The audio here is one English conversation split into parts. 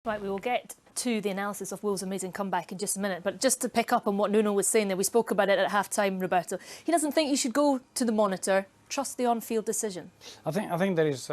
Right, we will get to the analysis of Wolves' amazing comeback in just a minute, but just to pick up on what Nuno was saying there, we spoke about it at half-time, Roberto. He doesn't think you should go to the monitor, trust the on-field decision. I think there is,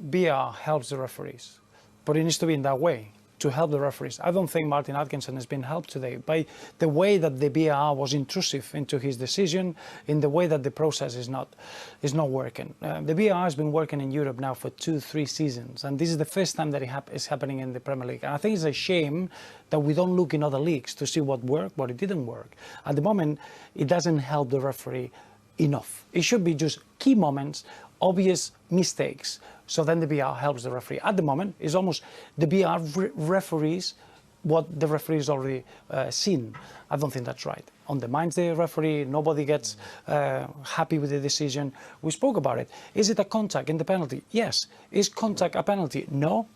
VR helps the referees, but it needs to be in that way, to help the referees. I don't think Martin Atkinson has been helped today by the way that the VAR was intrusive into his decision, in the way that the process is not working. The VAR has been working in Europe now for 2-3 seasons, and this is the first time that it is happening in the Premier League. And I think it's a shame that we don't look in other leagues to see what worked, what it didn't work. At the moment, it doesn't help the referee enough. It should be just key moments, obvious mistakes, so then the VR helps the referee. At the moment, it's almost the VR referees what the referee has already seen. I don't think that's right. Undermines the referee, nobody gets happy with the decision. We spoke about it. Is it a contact in the penalty? Yes. Is contact a penalty? No.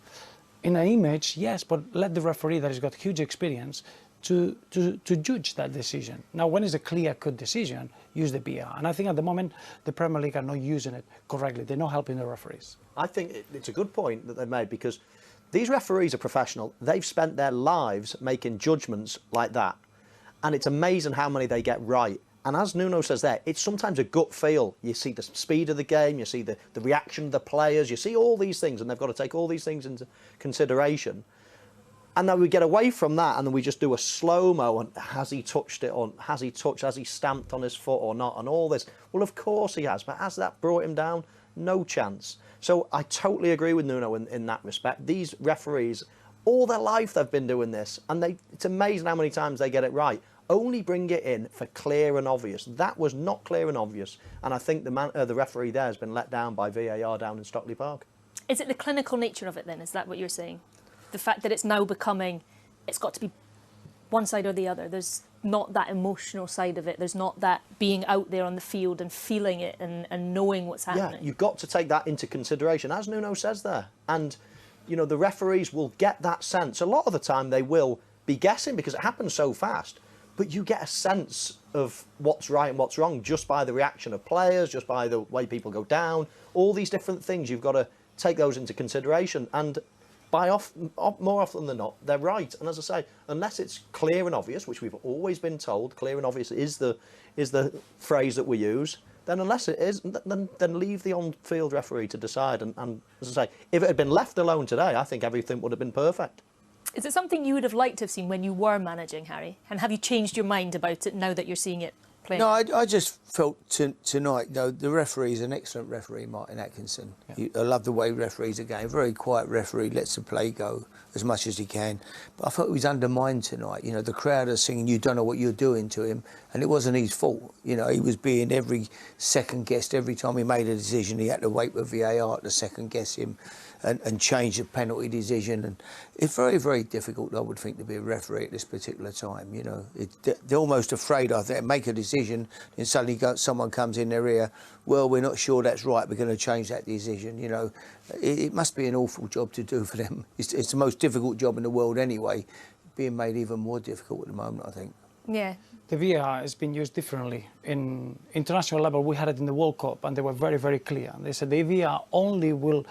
In an image, yes, but let the referee that has got huge experience to judge that decision. Now, when it's a clear-cut decision, use the VR. And I think at the moment, the Premier League are not using it correctly. They're not helping the referees. I think it's a good point that they've made, because these referees are professional. They've spent their lives making judgments like that. And it's amazing how many they get right. And as Nuno says there, it's sometimes a gut feel. You see the speed of the game, you see the reaction of the players, you see all these things, and they've got to take all these things into consideration. And then we get away from that, and then we just do a slow-mo, and has he touched it, or has he stamped on his foot or not, and all this. Well, of course he has, but has that brought him down? No chance. So I totally agree with Nuno in that respect. These referees, all their life they've been doing this, and it's amazing how many times they get it right. Only bring it in for clear and obvious. That was not clear and obvious, and I think the referee there has been let down by VAR down in Stockley Park. Is it the clinical nature of it then? Is that what you're saying? The fact that it's now becoming, it's got to be one side or the other. There's not that emotional side of it. There's not that being out there on the field and feeling it and knowing what's happening. Yeah, you've got to take that into consideration, as Nuno says there. And, you know, the referees will get that sense. A lot of the time they will be guessing because it happens so fast. But you get a sense of what's right and what's wrong just by the reaction of players, just by the way people go down. All these different things, you've got to take those into consideration. And more often than not, they're right. And as I say, unless it's clear and obvious, which we've always been told, clear and obvious is the phrase that we use, then unless it is, then leave the on-field referee to decide. And as I say, if it had been left alone today, I think everything would have been perfect. Is it something you would have liked to have seen when you were managing, Harry? And have you changed your mind about it now that you're seeing it playing? No, I just felt tonight, you know, the referee is an excellent referee, Martin Atkinson. Yeah. I love the way referees are going. Very quiet referee, lets the play go as much as he can. But I thought he was undermined tonight. You know, the crowd are singing, "You don't know what you're doing" to him. And it wasn't his fault. You know, he was being every second guessed. Every time he made a decision, he had to wait for VAR to second guess him and change the penalty decision. And it's very, very difficult, I would think, to be a referee at this particular time. You know, they're almost afraid, I think, make a decision and suddenly someone comes in their ear, "Well, we're not sure that's right, we're going to change that decision." You know, it must be an awful job to do for them. It's the most difficult job in the world anyway, being made even more difficult at the moment, I think. Yeah. The VAR has been used differently. In international level, we had it in the World Cup, and they were very, very clear. They said the VAR only will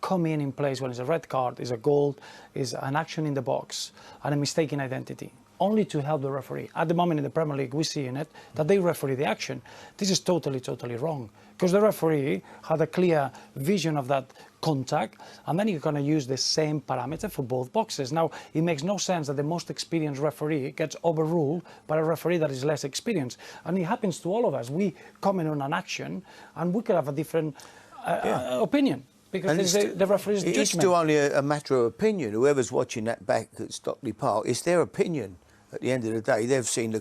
come in place when it's a red card, is a goal, is an action in the box, and a mistake in identity, only to help the referee. At the moment in the Premier League, we see in it that they referee the action. This is totally, totally wrong, because the referee had a clear vision of that contact, and then you're going to use the same parameter for both boxes. Now, it makes no sense that the most experienced referee gets overruled by a referee that is less experienced. And it happens to all of us. We comment on an action, and we could have a different opinion. Because the referee's judgment. It's still only a matter of opinion. Whoever's watching that back at Stockley Park, it's their opinion. At the end of the day, they've seen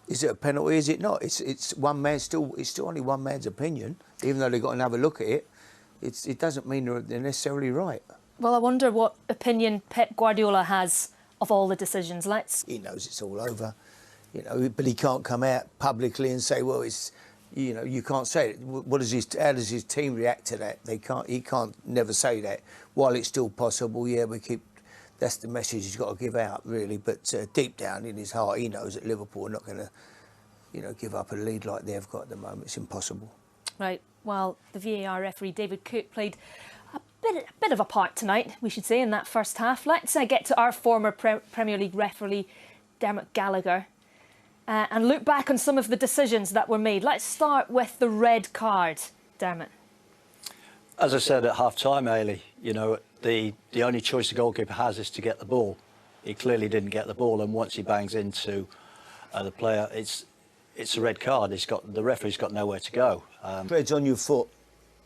is it a penalty? Is it not? It's one man still. It's still only one man's opinion, even though they've got another look at it. It doesn't mean they're necessarily right. Well, I wonder what opinion Pep Guardiola has of all the decisions. He knows it's all over, you know, but he can't come out publicly and say, "Well, it's." You know, you can't say it. How does his team react to that? He can't never say that. While it's still possible, yeah, that's the message he's got to give out, really. But deep down in his heart, he knows that Liverpool are not going to, you know, give up a lead like they've got at the moment. It's impossible. Right. Well, the VAR referee David Cook played a bit of a part tonight, we should say, in that first half. Let's get to our former Premier League referee, Dermot Gallagher, and look back on some of the decisions that were made. Let's start with the red card, Dermot. As I said at half-time, Ailey, you know, the only choice the goalkeeper has is to get the ball. He clearly didn't get the ball, and once he bangs into the player, it's a red card. The referee's got nowhere to go. Treads on your foot,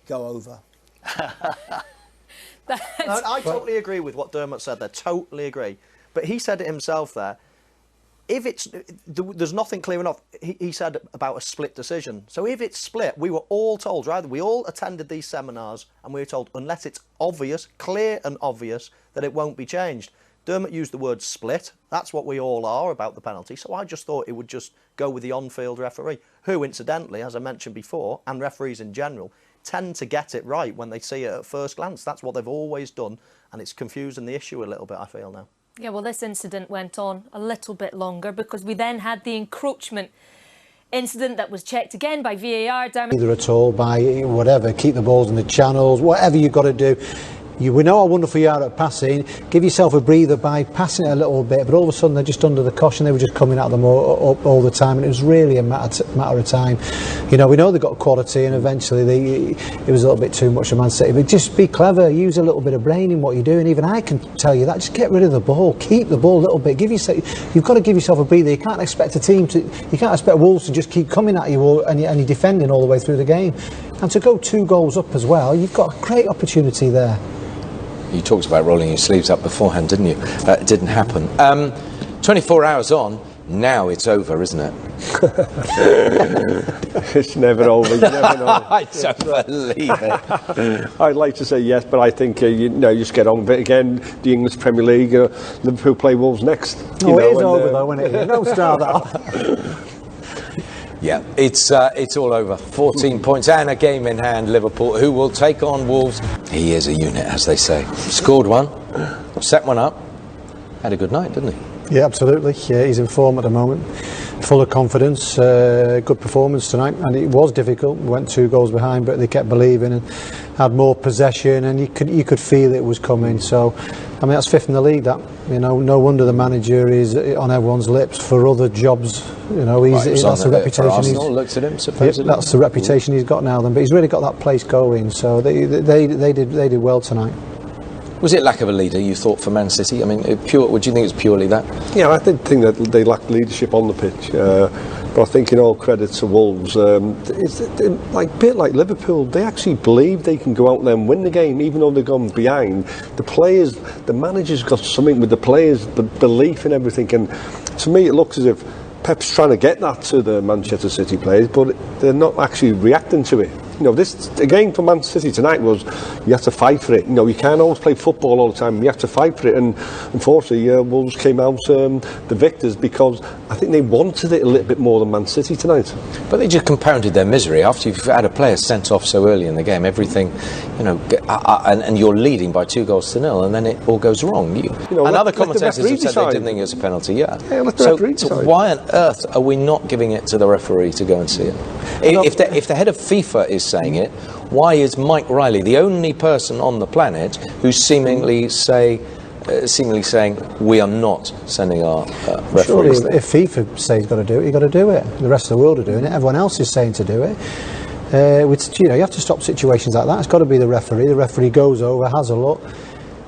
go over. No, I totally agree with what Dermot said there. Totally agree. But he said it himself there. If there's nothing clear enough, he said about a split decision. So if it's split, we were all told, right? We all attended these seminars and we were told, unless it's obvious, clear and obvious, that it won't be changed. Dermot used the word split. That's what we all are about the penalty. So I just thought it would just go with the on-field referee, who, incidentally, as I mentioned before, and referees in general, tend to get it right when they see it at first glance. That's what they've always done, and it's confusing the issue a little bit, I feel now. Yeah, well, this incident went on a little bit longer because we then had the encroachment incident that was checked again by VAR. Either at all, by whatever, keep the balls in the channels, whatever you've got to do. We know how wonderful you are at passing. Give yourself a breather by passing it a little bit, but all of a sudden they're just under the caution. They were just coming at them all the time, and it was really a matter of time. You know, we know they've got quality, and eventually it was a little bit too much of Man City. But just be clever, use a little bit of brain in what you're doing. Even I can tell you that. Just get rid of the ball, keep the ball a little bit. You've got to give yourself a breather. You can't expect Wolves to just keep coming at you, and you're defending all the way through the game. And to go 2 goals up as well, you've got a great opportunity there. You talked about rolling your sleeves up beforehand, didn't you? It didn't happen. 24 hours on, now it's over, isn't it? It's never over. You never know. I don't believe it. I'd like to say yes, but I think you just get on with it again. The English Premier League, Liverpool play Wolves next. It is over though, isn't it? Don't start that off. Yeah, it's all over. 14 points and a game in hand, Liverpool, who will take on Wolves. He is a unit, as they say. Scored one, set one up, had a good night, didn't he? Yeah, absolutely. Yeah, he's in form at the moment, full of confidence. Good performance tonight, and it was difficult. We went 2 goals behind, but they kept believing and had more possession, and you could feel it was coming. So, I mean, that's 5th in the league. That, you know, no wonder the manager is on everyone's lips for other jobs. You know, that's the reputation. Looked at him, supposedly. That's the reputation he's got now. Then, but he's really got that place going. So they did well tonight. Was it lack of a leader, you thought, for Man City? I mean, would you think it's purely that? Yeah, I did think that they lacked leadership on the pitch. But I think in all credit to Wolves, it's a bit like Liverpool, they actually believe they can go out there and win the game, even though they've gone behind. The players, the manager's got something with the players, the belief and everything. And to me, it looks as if Pep's trying to get that to the Manchester City players, but they're not actually reacting to it. You know, this again for Man City tonight was you have to fight for it. You know, you can't always play football all the time. You have to fight for it, and unfortunately, Wolves came out the victors because I think they wanted it a little bit more than Man City tonight. But they just compounded their misery after you've had a player sent off so early in the game. Everything, you know, and you're leading by 2-0, and then it all goes wrong. And other commentators have said they didn't think it was a penalty. Yeah. So why on earth are we not giving it to the referee to go and see it? If the head of FIFA is saying it, why is Mike Riley the only person on the planet who's seemingly saying we are not sending our referees? Surely, if FIFA says he's got to do it, you've got to do it. The rest of the world are doing it. Everyone else is saying to do it. You have to stop situations like that. It's got to be the referee. The referee goes over, has a look.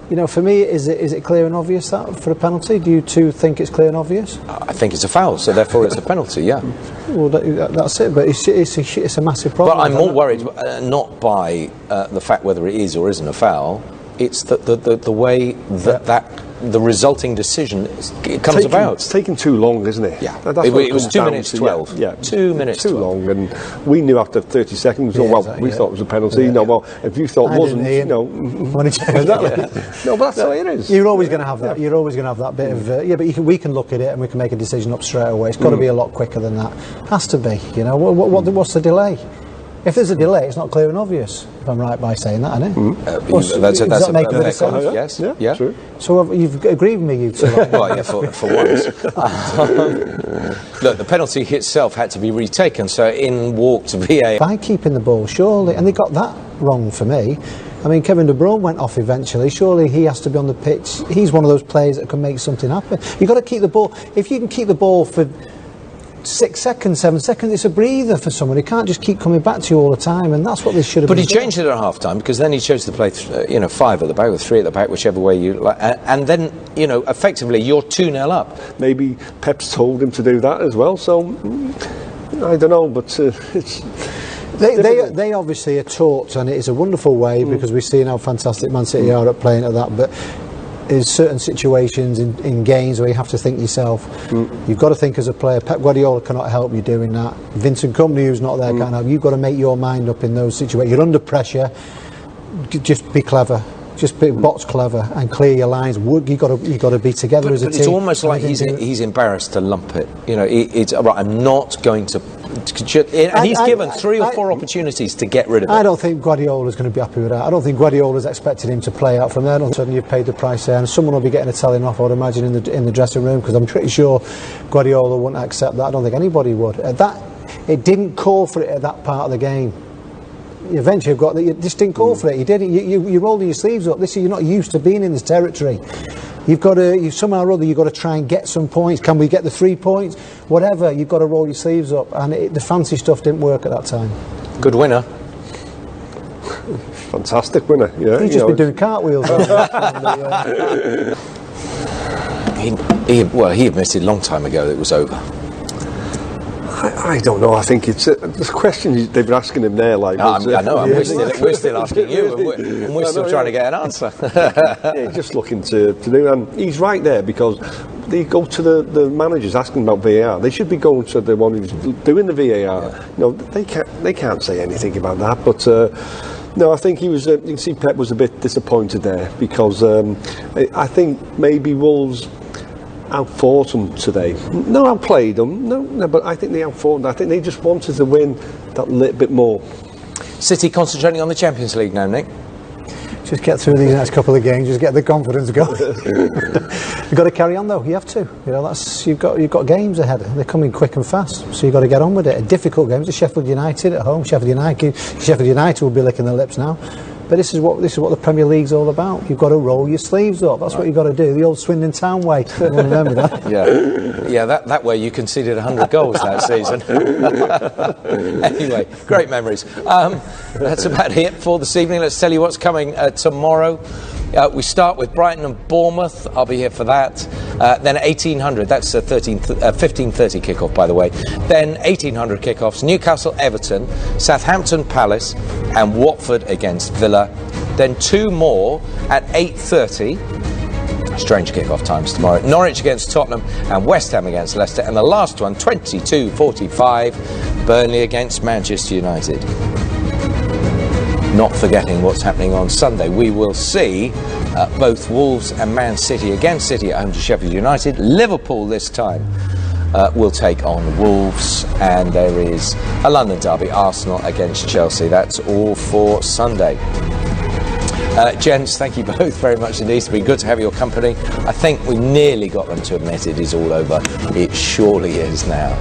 You know, for me, is it clear and obvious that for a penalty? Do you two think it's clear and obvious? I think it's a foul, so therefore it's a penalty. Yeah. Well, that's it. But it's a massive problem. But I'm more worried not by the fact whether it is or isn't a foul. It's the way that the resulting decision comes about. It's taking too long, isn't it? Yeah. It was 2 minutes 12. Yeah. 2 minutes too 12. Long, and we knew after 30 seconds. We thought it was a penalty. Yeah. No, well, if you thought it wasn't, you know, No, but that's the way it is. You're always going to have that. You're always going to have that bit of but we can look at it and we can make a decision up straight away. It's got to be a lot quicker than that. Has to be. You know, what's the delay? If there's a delay, it's not clear and obvious. If I'm right by saying that, isn't it? Does that make a bit of sense? Yes. Yeah. True. So you've agreed with me, you two. Well, yeah, for once. Look, the penalty itself had to be retaken, so in walked VAR. By keeping the ball, surely, and they got that wrong for me. I mean, Kevin De Bruyne went off eventually. Surely he has to be on the pitch. He's one of those players that can make something happen. You've got to keep the ball. If you can keep the ball for 6 seconds, 7 seconds, it's a breather for someone. He can't just keep coming back to you all the time, and that's what they should have been. But he changed it at half-time, because then he chose to play, 5 at the back or 3 at the back, whichever way you like. And then, effectively, you're 2-0 up. Maybe Pep's told him to do that as well, so I don't know, but it's... They obviously are taught, and it is a wonderful way, because we've seen how fantastic Man City are at playing at that, but there's certain situations in games where you have to think yourself. You've got to think as a player. Pep Guardiola cannot help you doing that. Vincent Kompany, who's not there, can't help. You've got to make your mind up in those situations. You're under pressure. Just be clever. Just be box clever and clear your lines. You've got to be together as a team. It's almost like he's embarrassed to lump it. It's right. I'm not going to. And he's given 3 or 4 opportunities to get rid of it. I don't think Guardiola's going to be happy with that. I don't think Guardiola's expected him to play out from there. All of a sudden you've paid the price there, and someone will be getting a telling off, I would imagine, in the dressing room, because I'm pretty sure Guardiola wouldn't accept that. I don't think anybody would. It didn't call for it at that part of the game. Eventually you've got that. You just didn't call for it. You didn't. You're rolling your sleeves up. You're not used to being in this territory. You've got to, somehow or other, you've got to try and get some points. Can we get the 3 points? Whatever, you've got to roll your sleeves up. And the fancy stuff didn't work at that time. Good winner. Fantastic winner, yeah. He's just been doing cartwheels. He admitted a long time ago that it was over. I don't know. I think it's the question they've been asking him there. Like, I know. We're still asking you, and we're still trying to get an answer. Yeah, just looking to do, and he's right there, because they go to the managers asking about VAR. They should be going to the one who's doing the VAR. Yeah. They can't say anything about that. But no, I think he was. You can see Pep was a bit disappointed there, because I think maybe Wolves outfought them today. No, outplayed them. No, but I think they outfought them. I think they just wanted to win that little bit more. City concentrating on the Champions League now, Nick. Just get through these next couple of games. Just get the confidence going. You've got to carry on, though. You have to. You've got games ahead. They're coming quick and fast. So you've got to get on with it. A difficult game. It's Sheffield United at home. Sheffield United will be licking their lips now. But this is what the Premier League's all about. You've got to roll your sleeves up. That's what you've got to do. The old Swindon Town way. Remember that? Yeah. That way you conceded 100 goals that season. Anyway, great memories. That's about it for this evening. Let's tell you what's coming tomorrow. We start with Brighton and Bournemouth. I'll be here for that. Then 1800. That's a 15:30 kickoff, by the way. Then 1800 kickoffs. Newcastle, Everton, Southampton, Palace, and Watford against Villa. Then 2 more at 8:30. Strange kickoff times tomorrow. Norwich against Tottenham and West Ham against Leicester. And the last one, 22:45, Burnley against Manchester United. Not forgetting what's happening on Sunday. We will see both Wolves and Man City against City at home to Sheffield United. Liverpool this time will take on Wolves, and there is a London derby, Arsenal against Chelsea. That's all for Sunday. Gents, thank you both very much indeed. It's been good to have your company. I think we nearly got them to admit it is all over. It surely is now.